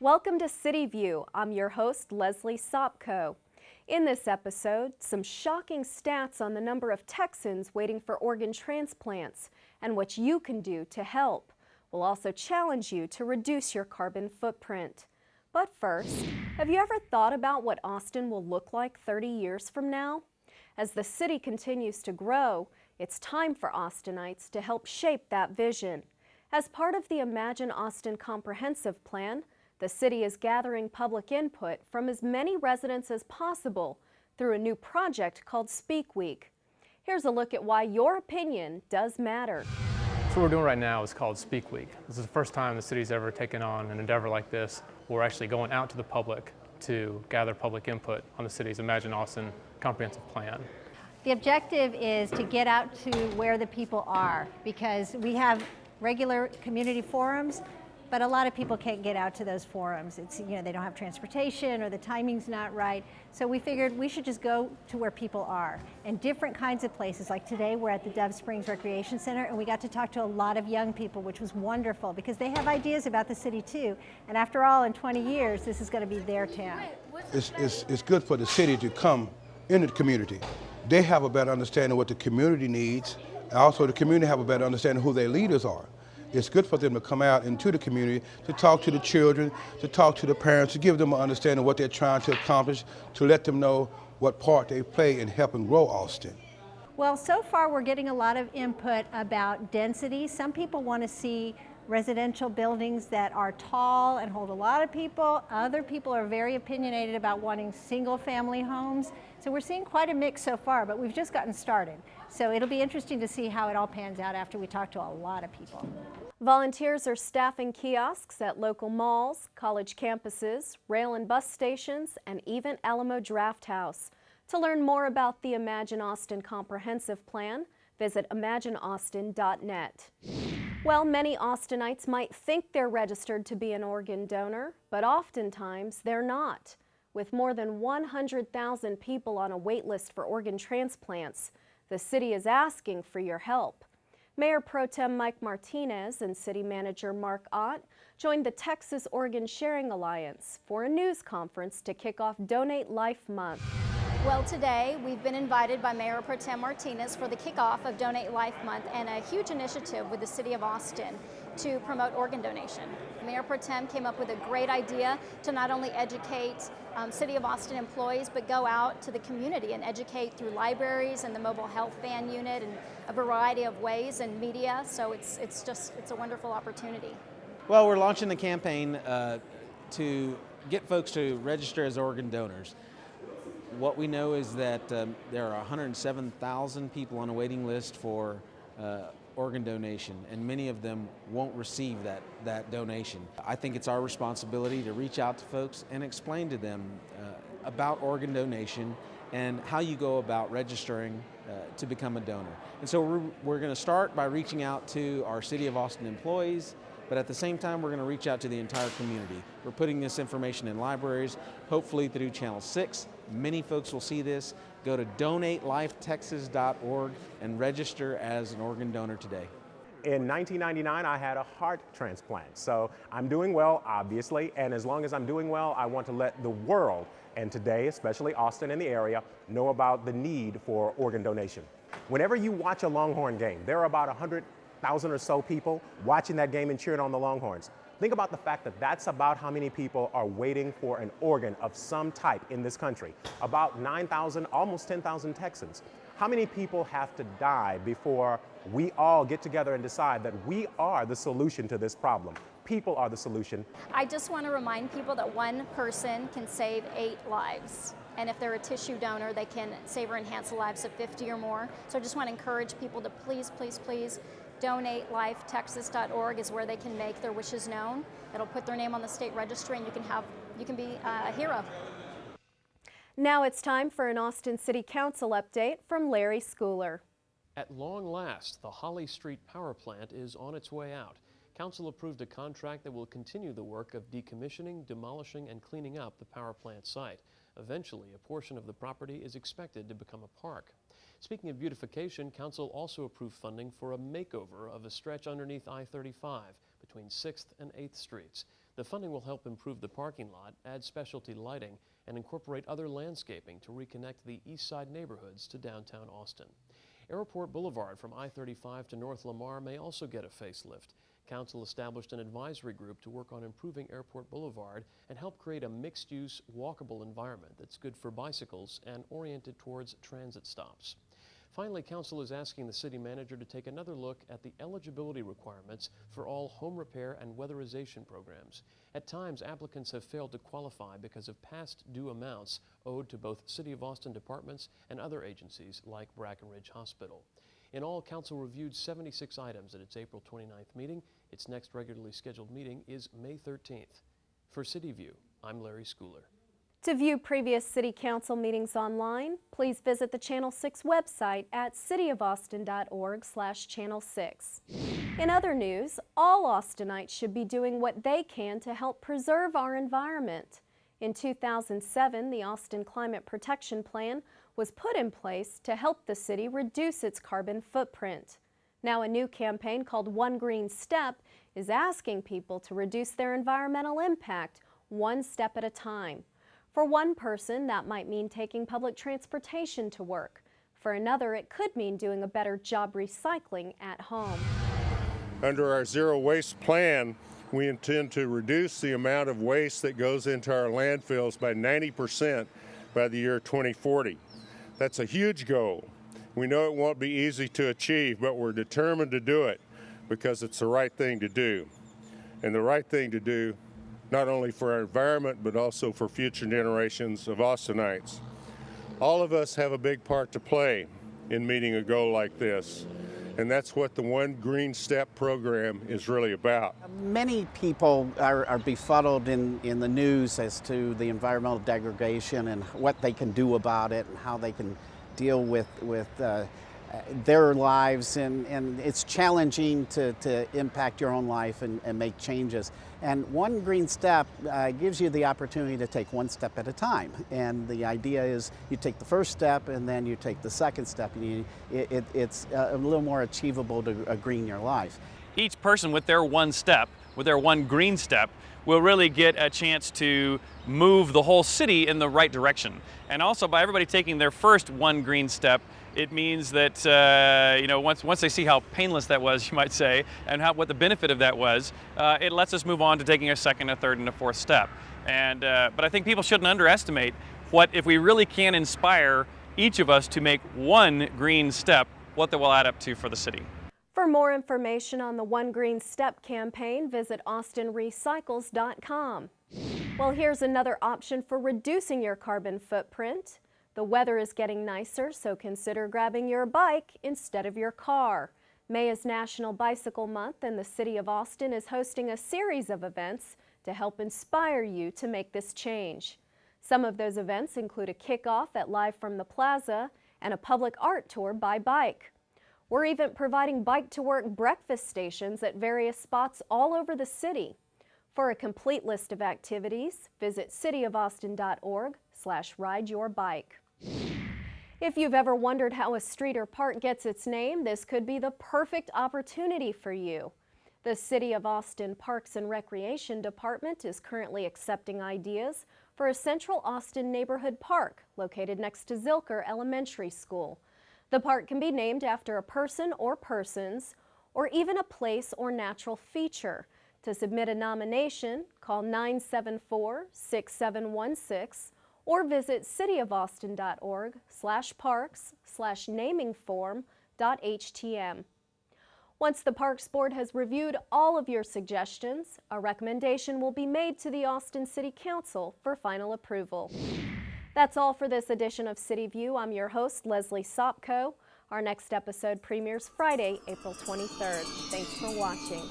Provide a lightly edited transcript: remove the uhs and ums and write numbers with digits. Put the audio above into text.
Welcome to CityView. I'm your host, Leslie Sopko. In this episode, some shocking stats on the number of Texans waiting for organ transplants and what you can do to help. We'll also challenge you to reduce your carbon footprint. But first, have you ever thought about what Austin will look like 30 years from now? As the city continues to grow, it's time for Austinites to help shape that vision. As part of the Imagine Austin Comprehensive Plan, the city is gathering public input from as many residents as possible through a new project called Speak Week. Here's a look at why your opinion does matter. So what we're doing right now is called Speak Week. This is the first time the city's ever taken on an endeavor like this. We're actually going out to the public to gather public input on the city's Imagine Austin Comprehensive Plan. The objective is to get out to where the people are, because we have regular community forums, but a lot of people can't get out to those forums. They don't have transportation or the timing's not right. So we figured we should just go to where people are, and different kinds of places. Like today we're at the Dove Springs Recreation Center, and we got to talk to a lot of young people, which was wonderful because they have ideas about the city too. And after all, in 20 years, this is going to be their town. It's good for the city to come into the community. They have a better understanding of what the community needs, and also the community have a better understanding of who their leaders are. It's good for them to come out into the community, to talk to the children, to talk to the parents, to give them an understanding of what they're trying to accomplish, to let them know what part they play in helping grow Austin. Well, so far we're getting a lot of input about density. Some people want to see residential buildings that are tall and hold a lot of people. Other people are very opinionated about wanting single-family homes. So we're seeing quite a mix so far, but we've just gotten started. So it'll be interesting to see how it all pans out after we talk to a lot of people. Volunteers are staffing kiosks at local malls, college campuses, rail and bus stations, and even Alamo Draft House. To learn more about the Imagine Austin Comprehensive Plan, visit imagineaustin.net. Well, many Austinites might think they're registered to be an organ donor, but oftentimes they're not. With more than 100,000 people on a wait list for organ transplants, the city is asking for your help. Mayor Pro Tem Mike Martinez and City Manager Mark Ott joined the Texas Organ Sharing Alliance for a news conference to kick off Donate Life Month. Well, today we've been invited by Mayor Pro Tem Martinez for the kickoff of Donate Life Month and a huge initiative with the City of Austin to promote organ donation. Mayor Pro Tem came up with a great idea to not only educate City of Austin employees, but go out to the community and educate through libraries and the mobile health van unit and a variety of ways and media. So it's a wonderful opportunity. Well, we're launching the campaign to get folks to register as organ donors. What we know is that there are 107,000 people on a waiting list for organ donation, and many of them won't receive that donation. I think it's our responsibility to reach out to folks and explain to them about organ donation and how you go about registering to become a donor. And so we're going to start by reaching out to our City of Austin employees, but at the same time we're going to reach out to the entire community. We're putting this information in libraries, hopefully through Channel 6. Many folks will see this. Go to donatelifetexas.org and register as an organ donor today. In 1999, I had a heart transplant. So I'm doing well, obviously, and as long as I'm doing well, I want to let the world, and today, especially Austin and the area, know about the need for organ donation. Whenever you watch a Longhorn game, there are about 100,000 or so people watching that game and cheering on the Longhorns. Think about the fact that that's about how many people are waiting for an organ of some type in this country. About 9,000, almost 10,000 Texans. How many people have to die before we all get together and decide that we are the solution to this problem? People are the solution. I just want to remind people that one person can save 8 lives. And if they're a tissue donor, they can save or enhance the lives of 50 or more. So I just want to encourage people to please, please, please donatelifetexas.org is where they can make their wishes known. It'll put their name on the state registry, and you can be a hero. Now it's time for an Austin City Council update from Larry Schooler. At long last, the Holly Street power plant is on its way out. Council approved a contract that will continue the work of decommissioning, demolishing, and cleaning up the power plant site. Eventually, a portion of the property is expected to become a park. Speaking of beautification, Council also approved funding for a makeover of a stretch underneath I-35 between 6th and 8th Streets. The funding will help improve the parking lot, add specialty lighting, and incorporate other landscaping to reconnect the east side neighborhoods to downtown Austin. Airport Boulevard from I-35 to North Lamar may also get a facelift. Council established an advisory group to work on improving Airport Boulevard and help create a mixed-use, walkable environment that's good for bicycles and oriented towards transit stops. Finally, Council is asking the city manager to take another look at the eligibility requirements for all home repair and weatherization programs. At times, applicants have failed to qualify because of past due amounts owed to both City of Austin departments and other agencies like Brackenridge Hospital. In all, Council reviewed 76 items at its April 29th meeting. Its next regularly scheduled meeting is May 13th. For CityView, I'm Larry Schooler. To view previous City Council meetings online, please visit the Channel 6 website at cityofaustin.org/Channel 6. In other news, all Austinites should be doing what they can to help preserve our environment. In 2007, the Austin Climate Protection Plan was put in place to help the city reduce its carbon footprint. Now a new campaign called One Green Step is asking people to reduce their environmental impact one step at a time. For one person, that might mean taking public transportation to work. For another, it could mean doing a better job recycling at home. Under our zero waste plan, we intend to reduce the amount of waste that goes into our landfills by 90% by the year 2040. That's a huge goal. We know it won't be easy to achieve, but we're determined to do it because it's the right thing to do. And the right thing to do not only for our environment, but also for future generations of Austinites. All of us have a big part to play in meeting a goal like this, and that's what the One Green Step program is really about. Many people are befuddled in the news as to the environmental degradation and what they can do about it and how they can deal with their lives, and it's challenging to impact your own life and make changes. And One Green Step gives you the opportunity to take one step at a time. And the idea is you take the first step and then you take the second step. And it's a little more achievable to green your life. Each person with their one step, with their one green step, will really get a chance to move the whole city in the right direction. And also by everybody taking their first one green step, it means that once they see how painless that was, you might say, and what the benefit of that was, it lets us move on to taking a second, a third, and a fourth step. And but I think people shouldn't underestimate if we really can inspire each of us to make one green step, what that will add up to for the city. For more information on the One Green Step campaign, visit austinrecycles.com. Well, here's another option for reducing your carbon footprint. The weather is getting nicer, so consider grabbing your bike instead of your car. May is National Bicycle Month, and the City of Austin is hosting a series of events to help inspire you to make this change. Some of those events include a kickoff at Live from the Plaza and a public art tour by bike. We're even providing bike-to-work breakfast stations at various spots all over the city. For a complete list of activities, visit cityofaustin.org/rideyourbike. If you've ever wondered how a street or park gets its name, this could be the perfect opportunity for you. The City of Austin Parks and Recreation Department is currently accepting ideas for a Central Austin neighborhood park located next to Zilker Elementary School. The park can be named after a person or persons, or even a place or natural feature. To submit a nomination, call 974-6716 or visit cityofaustin.org/parks/namingform.htm. Once the Parks Board has reviewed all of your suggestions, a recommendation will be made to the Austin City Council for final approval. That's all for this edition of CityView. I'm your host, Leslie Sopko. Our next episode premieres Friday, April 23rd. Thanks for watching.